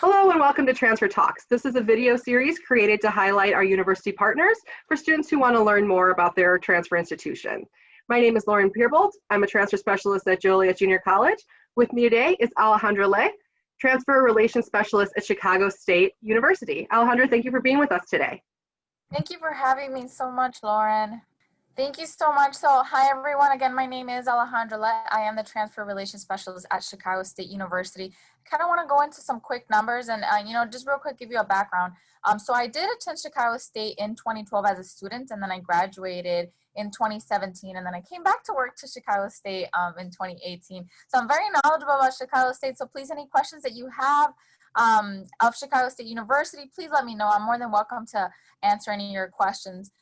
Hello and welcome to Transfer Talks. This is a video series created to highlight our university partners for students who want to learn more about their transfer institution. My name is Lauren Peerbolt. I'm a transfer specialist at Joliet Junior College. With me today is Alejandra, Transfer Relations Specialist at Chicago State University. Alejandra, thank you for being with us today. Thank you for having me so much, Lauren. Thank you so much. So, hi everyone. Again, my name is Alejandra. I am the Transfer Relations Specialist at Chicago State University. I kind of want to go into some quick numbers and, just real quick give you a background. So I did attend Chicago State in 2012 as a student, and then I graduated in 2017, and then I came back to work to Chicago State in 2018. So I'm very knowledgeable about Chicago State. So please, any questions that you have of Chicago State University, please let me know. I'm more than welcome to answer any of your questions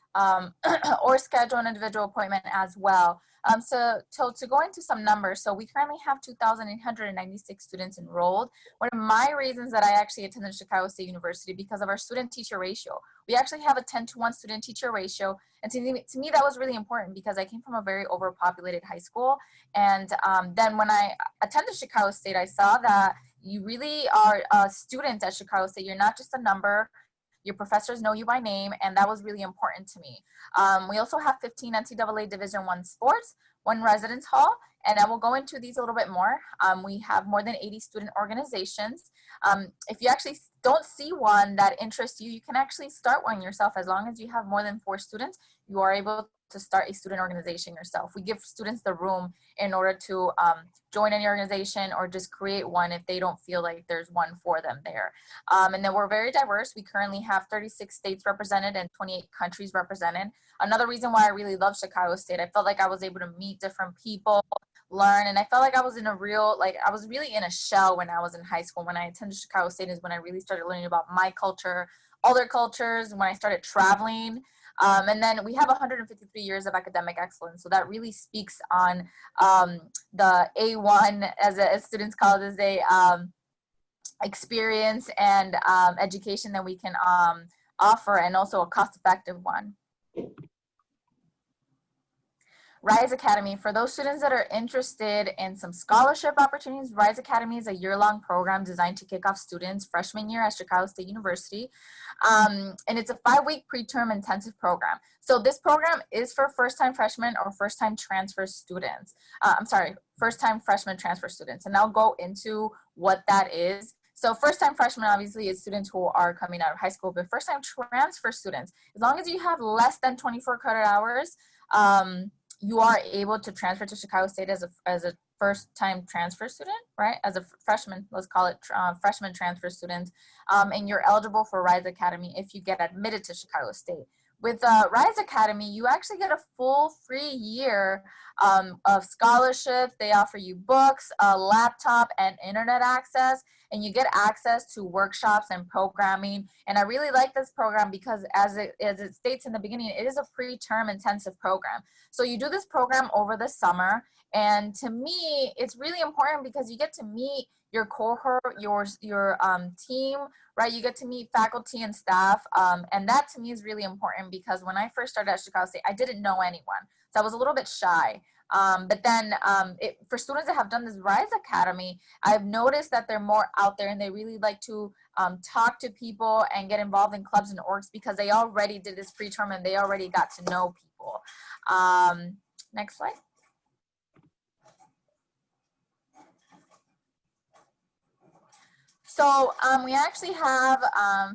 or schedule an individual appointment as well. So to go into some numbers, so we currently have 2,896 students enrolled. One of my reasons that I actually attended Chicago State University because of our student-teacher ratio. We actually have a 10-to-1 student-teacher ratio, and to me that was really important because I came from a very overpopulated high school, and then when I attended Chicago State, I saw that you really are a student at Chicago State. You're not just a number. Your professors know you by name, and that was really important to me. We also have 15 NCAA Division I sports, 1 residence hall, and I will go into these a little bit more. We have more than 80 student organizations. If you actually don't see one that interests you, you can actually start one yourself. As long as you have more than 4 students, you are able to start a student organization yourself. We give students the room in order to join any organization or just create one if they don't feel like there's one for them there. And then we're very diverse. We currently have 36 states represented and 28 countries represented. Another reason why I really love Chicago State, I felt like I was able to meet different people, learn, and I felt like I was in a real, I was really in a shell when I was in high school. When I attended Chicago State is when I really started learning about my culture, other cultures, when I started traveling. And then we have 153 years of academic excellence. So that really speaks on the A1, as students call it, as a experience and education that we can offer, and also a cost-effective one. Rise Academy, for those students that are interested in some scholarship opportunities, Rise Academy is a year-long program designed to kick off students' freshman year at Chicago State University. And it's a 5-week preterm intensive program. So this program is for first-time freshmen or first-time transfer students. First-time freshman transfer students. And I'll go into what that is. So first-time freshmen obviously is students who are coming out of high school, but first-time transfer students, as long as you have less than 24 credit hours, you are able to transfer to Chicago State as a first-time transfer student, right? As a freshman, let's call it freshman transfer student, and you're eligible for Rise Academy if you get admitted to Chicago State. With Rise Academy, you actually get a full free year of scholarships. They offer you books, a laptop, and internet access, and you get access to workshops and programming. And I really like this program because as it states in the beginning, it is a preterm intensive program. So you do this program over the summer, and to me, it's really important because you get to meet your cohort, your team, right? You get to meet faculty and staff, and that to me is really important because when I first started at Chicago State, I didn't know anyone, so I was a little bit shy. But then for students that have done this Rise Academy, I've noticed that they're more out there and they really like to talk to people and get involved in clubs and orgs because they already did this preterm and they already got to know people. Next slide. So we actually have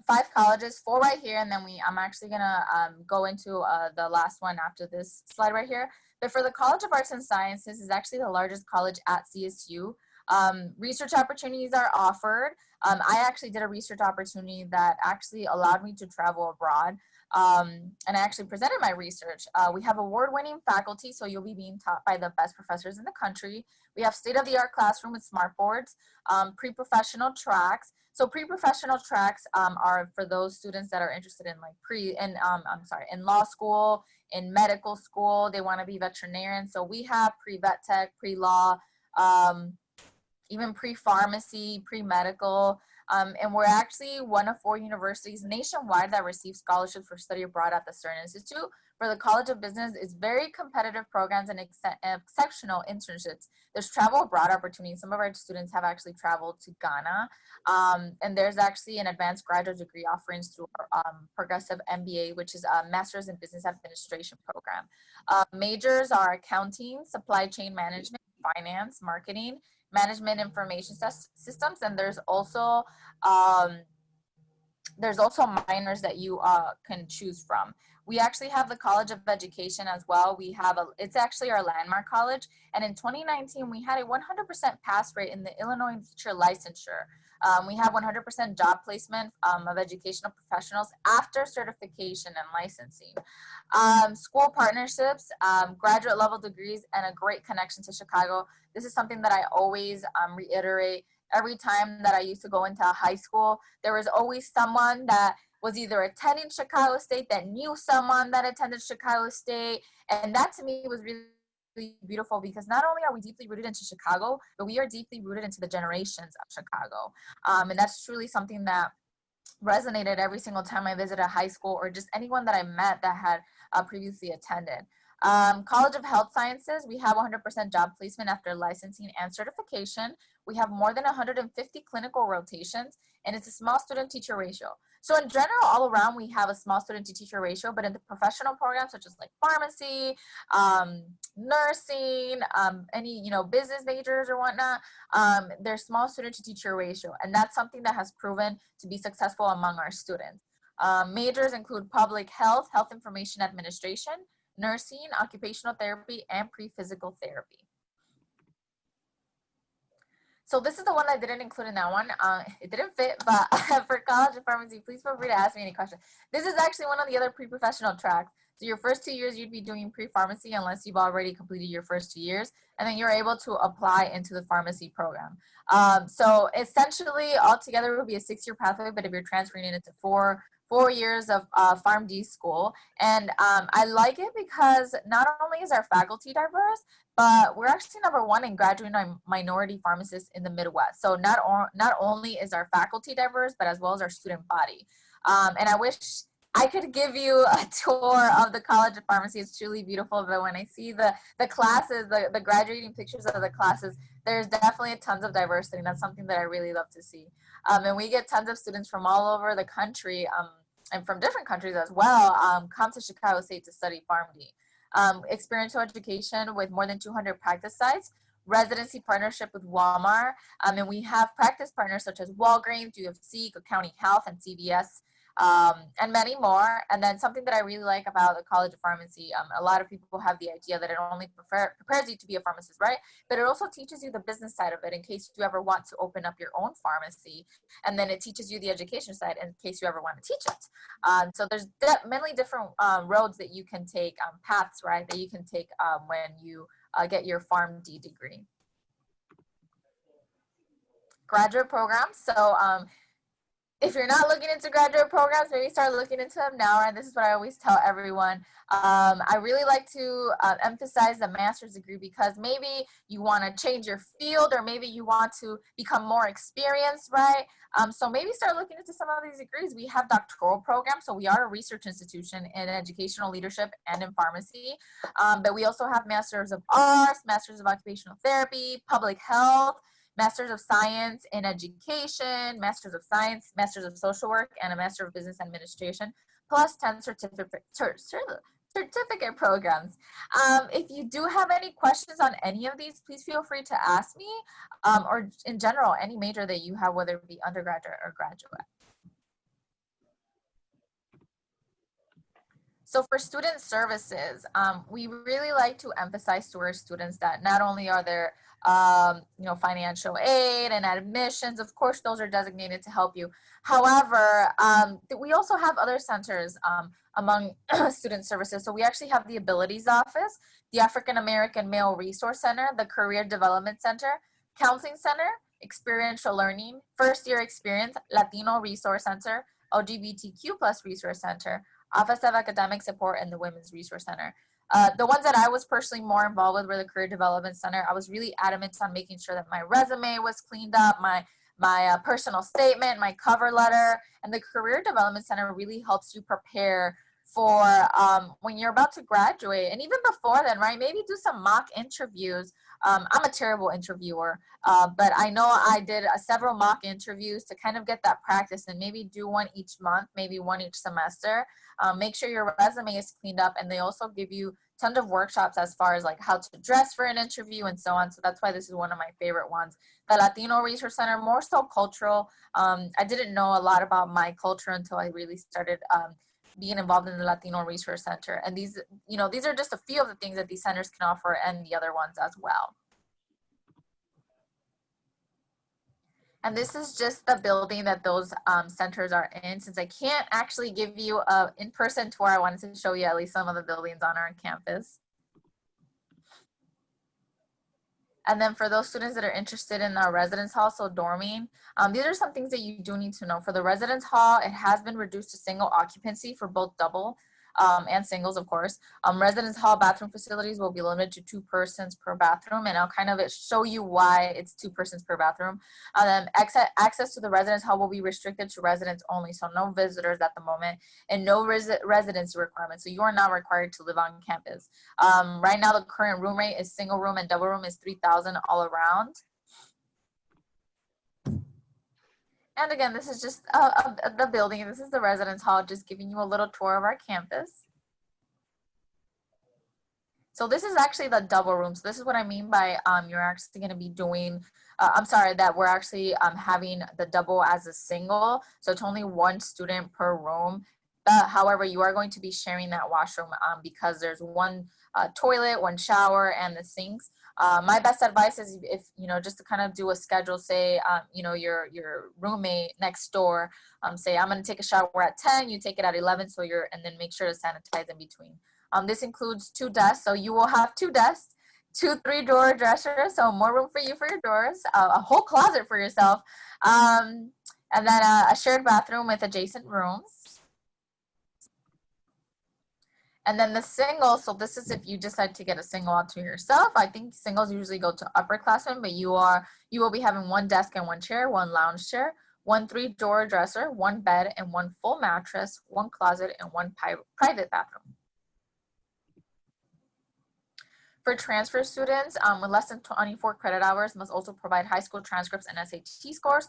5 colleges, 4 right here, and then I'm actually gonna go into the last one after this slide right here. But for the College of Arts and Sciences, is actually the largest college at CSU. Research opportunities are offered. I actually did a research opportunity that actually allowed me to travel abroad. And I actually presented my research. We have award-winning faculty, so you'll be being taught by the best professors in the country. We have state-of-the-art classroom with smart boards, pre-professional tracks. So pre-professional tracks are for those students that are interested in in law school, in medical school. They want to be veterinarian. So we have pre-vet tech, pre-law, even pre-pharmacy, pre-medical. And we're actually one of 4 universities nationwide that receive scholarships for study abroad at the Stern Institute. for the College of Business is very competitive programs and exceptional internships. There's travel abroad opportunities. Some of our students have actually traveled to Ghana. And there's actually an advanced graduate degree offerings through our progressive MBA, which is a Master's in Business Administration program. Majors are accounting, supply chain management, finance, marketing, management information systems, and there's also minors that you can choose from. We actually have the College of Education as well. It's actually our landmark college. And in 2019, we had a 100% pass rate in the Illinois teacher licensure. We have 100% job placement of educational professionals after certification and licensing. School partnerships, graduate level degrees, and a great connection to Chicago. This is something that I always reiterate. Every time that I used to go into a high school, there was always someone that was either attending Chicago State that knew someone that attended Chicago State. And that to me was really beautiful, because not only are we deeply rooted into Chicago, but we are deeply rooted into the generations of Chicago. And that's truly something that resonated every single time I visited a high school, or just anyone that I met that had previously attended. College of Health Sciences, we have 100% job placement after licensing and certification. We have more than 150 clinical rotations, and it's a small student-teacher ratio. So in general, all around, we have a small student-to-teacher ratio, but in the professional programs, such as like pharmacy, nursing, any, business majors or whatnot, there's small student-to-teacher ratio, and that's something that has proven to be successful among our students. Majors include public health, health information administration, nursing, occupational therapy, and pre-physical therapy. So this is the one I didn't include in that one. It didn't fit, but for College of Pharmacy, please feel free to ask me any questions. This is actually one of the other pre-professional tracks. So your first 2 years, you'd be doing pre-pharmacy unless you've already completed your first 2 years, and then you're able to apply into the pharmacy program. So essentially, altogether, it would be a 6-year pathway, but if you're transferring it into four years of PharmD school. And I like it because not only is our faculty diverse, but we're actually #1 in graduating minority pharmacists in the Midwest. So not only is our faculty diverse, but as well as our student body. And I wish I could give you a tour of the College of Pharmacy. It's truly beautiful, but when I see the classes, the graduating pictures of the classes, there's definitely tons of diversity, and that's something that I really love to see. And we get tons of students from all over the country, and from different countries as well, come to Chicago State to study PharmD. Experiential education with more than 200 practice sites, residency partnership with Walmart, and we have practice partners such as Walgreens, UFC, Cook County Health, and CVS, and many more. And then something that I really like about the College of Pharmacy, a lot of people have the idea that it only prepares you to be a pharmacist, right? But it also teaches you the business side of it in case you ever want to open up your own pharmacy. And then it teaches you the education side in case you ever want to teach it. So there's many different roads that you can take, paths, right, that you can take when you get your PharmD degree. Graduate programs. So if you're not looking into graduate programs, maybe start looking into them now. And this is what I always tell everyone. I really like to emphasize the master's degree because maybe you want to change your field, or maybe you want to become more experienced, right? So maybe start looking into some of these degrees. We have doctoral programs. So we are a research institution in educational leadership and in pharmacy. But we also have Masters of Arts, Masters of Occupational Therapy, Public Health, Masters of Science in Education, Masters of Science, Masters of Social Work, and a Master of Business Administration, plus 10 certificate programs. If you do have any questions on any of these, please feel free to ask me, or in general, any major that you have, whether it be undergraduate or graduate. So for student services, we really like to emphasize to our students that not only are there financial aid and admissions, of course, those are designated to help you. However, we also have other centers among student services. So we actually have the Abilities Office, the African American Male Resource Center, the Career Development Center, Counseling Center, Experiential Learning, First Year Experience, Latino Resource Center, LGBTQ+ Resource Center, Office of Academic Support, and the Women's Resource Center. The ones that I was personally more involved with were the Career Development Center. I was really adamant on making sure that my resume was cleaned up, my personal statement, my cover letter, and the Career Development Center really helps you prepare for when you're about to graduate, and even before then, right? Maybe do some mock interviews. I'm a terrible interviewer, but I know I did several mock interviews to kind of get that practice, and maybe do one each month, maybe one each semester. Make sure your resume is cleaned up, and they also give you tons of workshops as far as like how to dress for an interview and so on. So that's why this is one of my favorite ones. The Latino Resource Center, more so cultural. I didn't know a lot about my culture until I really started being involved in the Latino Resource Center. And these, you know, these are just a few of the things that these centers can offer, and the other ones as well. And this is just the building that those centers are in. Since I can't actually give you a in-person tour, I wanted to show you at least some of the buildings on our campus. And then for those students that are interested in our residence hall, so dorming, these are some things that you do need to know. For the residence hall, it has been reduced to single occupancy for both double and singles, of course. Residence hall bathroom facilities will be limited to 2 persons per bathroom, and I'll kind of show you why it's 2 persons per bathroom. Then access to the residence hall will be restricted to residents only, so no visitors at the moment, and no residency requirements, so you are not required to live on campus. Right now, the current room rate is single room and double room is $3,000 all around. And again, this is just the building. This is the residence hall, just giving you a little tour of our campus. So this is actually the double room. So this is what I mean by you're actually going to be doing, I'm sorry, that we're actually having the double as a single. So it's only 1 student per room. However, you are going to be sharing that washroom because there's 1 toilet, 1 shower, and the sinks. My best advice is, if you know, just to kind of do a schedule. Say, you know, your roommate next door, say I'm going to take a shower at 10, you take it at 11, so and then make sure to sanitize in between. This includes 2 desks, so you will have 2 desks, 2 3-drawer dressers, so more room for you for your drawers, a whole closet for yourself, and then a shared bathroom with adjacent rooms. And then the single, so this is if you decide to get a single out to yourself. I think singles usually go to upperclassmen, but you will be having 1 desk and 1 chair, 1 lounge chair, 1 3-drawer dresser, 1 bed, and 1 full mattress, 1 closet, and 1 private bathroom. For transfer students with less than 24 credit hours, must also provide high school transcripts and SAT scores.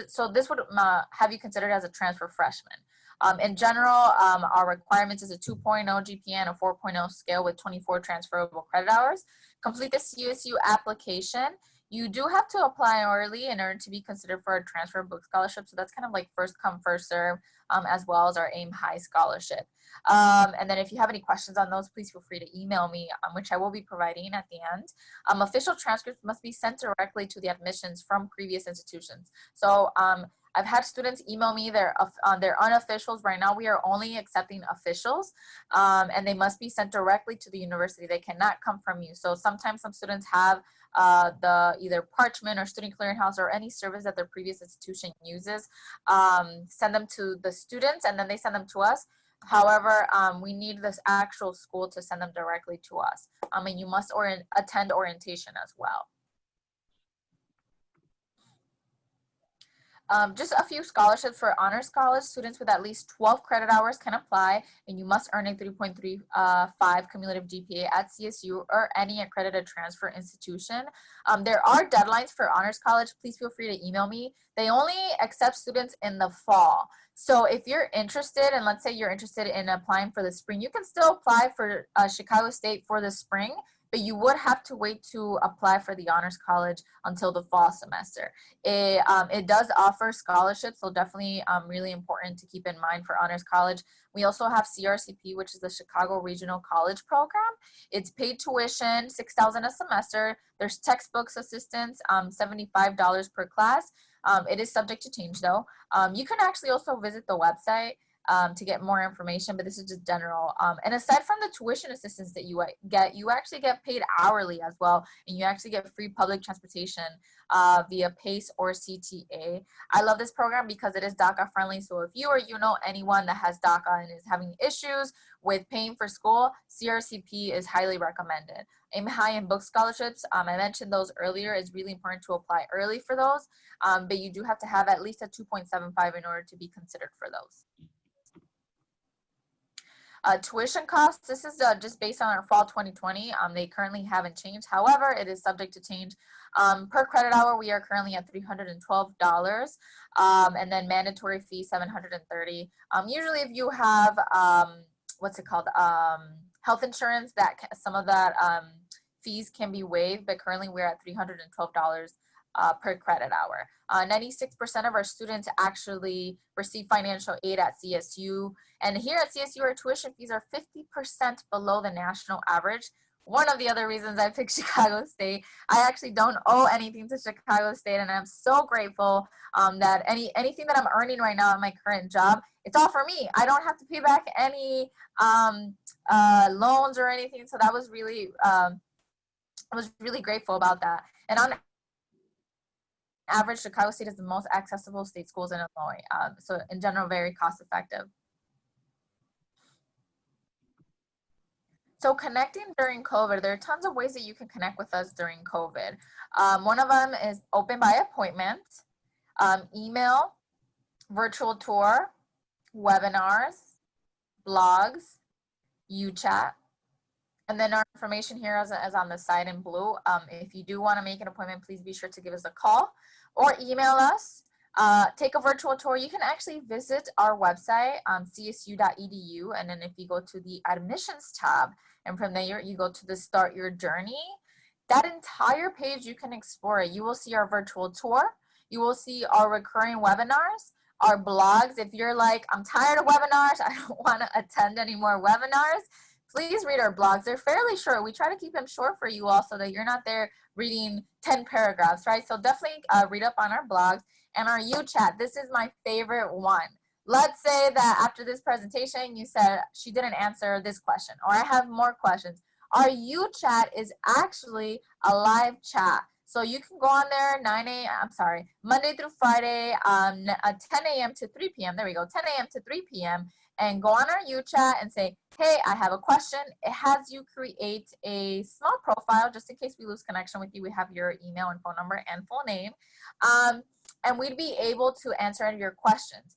So this would have you considered as a transfer freshman. In general, our requirements is a 2.0 GPA and a 4.0 scale with 24 transferable credit hours. Complete the CSU application. You do have to apply early in order to be considered for a transfer book scholarship. So that's kind of like first come, first serve, as well as our AIM High scholarship. And then if you have any questions on those, please feel free to email me, which I will be providing at the end. Official transcripts must be sent directly to the admissions from previous institutions. So I've had students email me their unofficials. Right now, we are only accepting officials, and they must be sent directly to the university. They cannot come from you. So sometimes some students have the either parchment or student clearinghouse or any service that their previous institution uses, send them to the students, and then they send them to us. However, we need this actual school to send them directly to us. And you must attend orientation as well. Just a few scholarships. For honors college, students with at least 12 credit hours can apply, and you must earn a 3.35 cumulative GPA at CSU or any accredited transfer institution. There are deadlines for honors college. Please feel free to email me. They only accept students in the fall. So if you're interested, and let's say you're interested in applying for the spring, you can still apply for Chicago State for the spring, but you would have to wait to apply for the honors college until the fall semester. It does offer scholarships, so definitely really important to keep in mind for honors college. We also have CRCP, which is the Chicago Regional College Program. It's paid tuition, $6,000 a semester. There's textbooks assistance, $75 per class. It is subject to change though. You can actually also visit the website to get more information, but this is just general. And aside from the tuition assistance that you get, you actually get paid hourly as well, and you actually get free public transportation via PACE or CTA. I love this program because it is DACA friendly, so if you or you know anyone that has DACA and is having issues with paying for school, CRCP is highly recommended. AIM High and book scholarships, I mentioned those earlier. It's really important to apply early for those, but you do have to have at least a 2.75 in order to be considered for those. Tuition costs, this is just based on our fall 2020. They currently haven't changed. However, it is subject to change. Per credit hour, we are currently at $312, and then mandatory fee $730. Usually if you have, what's it called, health insurance, some of that fees can be waived, but currently we're at $312 per credit hour. 96% of our students actually receive financial aid at CSU. And here at CSU, our tuition fees are 50% below the national average. One of the other reasons I picked Chicago State, I actually don't owe anything to Chicago State, and I'm so grateful that anything that I'm earning right now in my current job, it's all for me. I don't have to pay back any loans or anything, so that was really, I was really grateful about that. And on average, Chicago State is the most accessible state schools in Illinois. So in general, very cost effective. So connecting during COVID, there are tons of ways that you can connect with us during COVID. One of them is open by appointment, email, virtual tour, webinars, blogs, UChat. And then our information here is on the side in blue. If you do want to make an appointment, please be sure to give us a call or email us. Take a virtual tour. You can actually visit our website, csu.edu, and then if you go to the admissions tab, and from there you go to the start your journey, that entire page you can explore it. You will see our virtual tour. You will see our recurring webinars, our blogs. If you're like, I'm tired of webinars, I don't want to attend any more webinars, please read our blogs. They're fairly short. We try to keep them short for you all so that you're not there reading 10 paragraphs, right? So definitely read up on our blogs. And our UChat, this is my favorite one. Let's say that after this presentation, you said she didn't answer this question, or I have more questions. Our UChat is actually a live chat. So you can go on there Monday through Friday, 10 a.m. to 3 p.m. There we go, 10 a.m. to 3 p.m. And go on our UChat and say, hey, I have a question. It has you create a small profile just in case we lose connection with you. We have your email and phone number and full name. And we'd be able to answer your questions.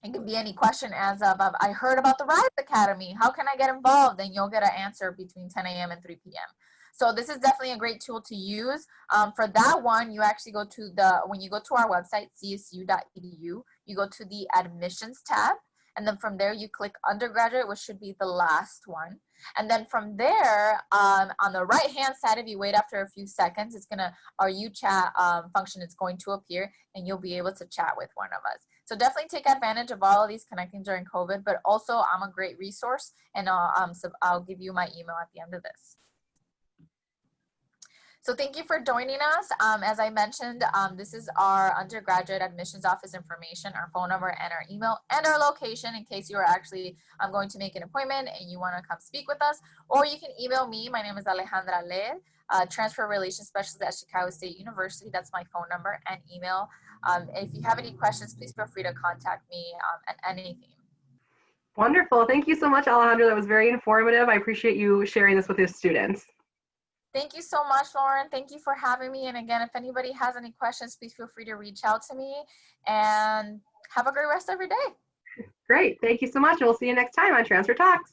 It could be any question as of, I heard about the Rise Academy. How can I get involved? And you'll get an answer between 10 a.m. and 3 p.m. So this is definitely a great tool to use. For that one, you actually go to when you go to our website, csu.edu, you go to the admissions tab. And then from there, you click undergraduate, which should be the last one. And then from there, on the right-hand side, if you wait after a few seconds, our UChat function is going to appear, and you'll be able to chat with one of us. So definitely take advantage of all of these connecting during COVID, but also I'm a great resource, and I'll give you my email at the end of this. So thank you for joining us. As I mentioned, this is our undergraduate admissions office information, our phone number and our email and our location in case you are actually going to make an appointment and you want to come speak with us. Or you can email me. My name is Alejandra Transfer Relations Specialist at Chicago State University. That's my phone number and email. If you have any questions, please feel free to contact me at anything. Wonderful. Thank you so much, Alejandra. That was very informative. I appreciate you sharing this with your students. Thank you so much, Lauren. Thank you for having me. And again, if anybody has any questions, please feel free to reach out to me, and have a great rest of your day. Great. Thank you so much. And we'll see you next time on Transfer Talks.